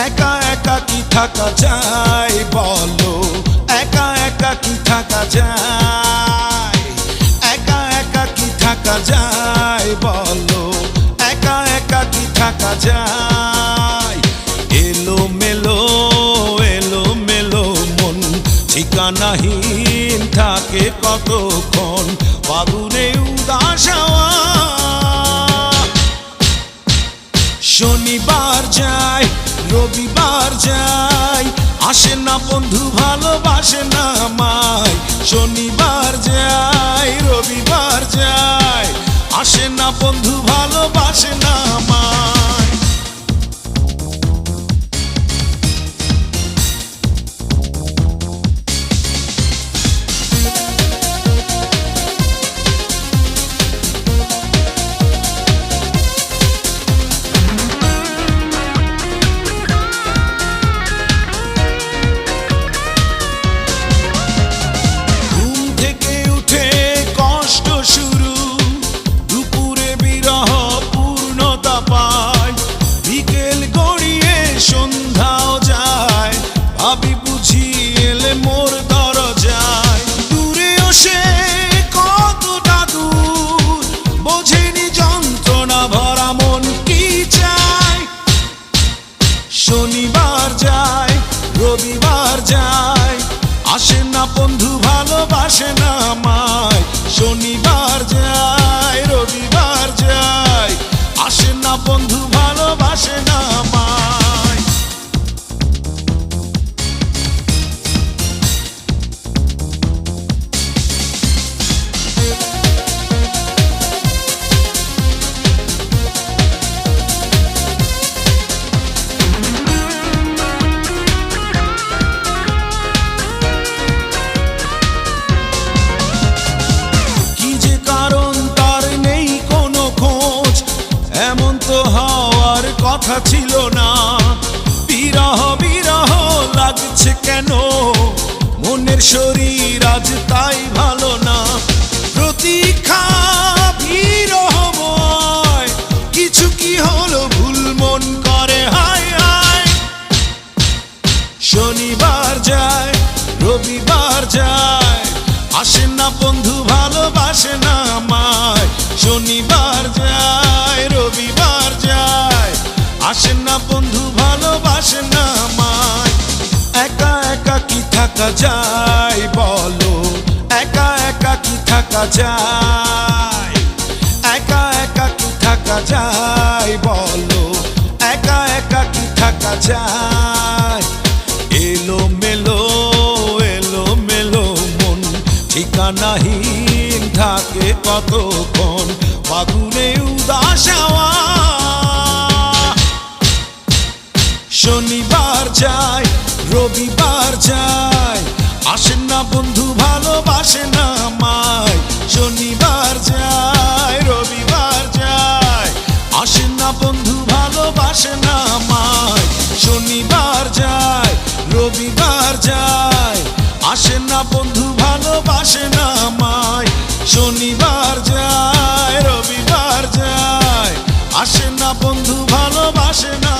একা একা কি থাকা যায় বলো, একা একা কি থাকা যায়, একা একা কি থাকা যায় বলো, একা একা কি থাকা যায়। এলো মেলো মন ঠিকানাহীন থাকে কতক্ষণ, ফাগুনে উদাস হাওয়া। শনিবার যায় রবিবার যায়, আসে না বন্ধু ভালোবাসে না আমায়। শনিবার যায় রবিবার যায়, আসে না বন্ধু ভালোবাসে না আমায়। শনিবার যায় রবিবার যায়, আসে না বন্ধু ভালোবাসে না আমায়। শনিবার যায় রবিবার যায়, আসে না বন্ধু ভালোবাসে না আমায়। হওয়ার কথা ছিল না, বিরহ বিরহ লাগছে কেন, মনের শরীর আজ তাই ভালো না। প্রতীক্ষা বিরহময়, কিছু কি হলো ভুল মন করে হায় হায়। শনিবার যায় রবিবার যায়, আসে না বন্ধু ভালোবাসে না আমায়। শনিবার যায় রবিবার যায়, আসে না বন্ধু ভালোবাসে না আমায়। একা একা কি থাকা যায় বলো, একা একা কি থাকা যায়, একা একা কি থাকা যায় বলো, একা একা কি থাকা যায়। এলো মেলো মন ঠিকানাহীন থাকে কতক্ষণ, ফাগুনে উদাস হাওয়া। শনিবার যায় রবিবার যায়, আসে না বন্ধু ভালোবাসে না আমায়। শনিবার যায় রবিবার যায়, আসে না বন্ধু ভালোবাসে না আমায়। শনিবার যায় রবিবার যায়, আসে না বন্ধু ভালোবাসে না আমায়। শনিবার যায় রবিবার যায়, আসে না বন্ধু ভালোবাসে না।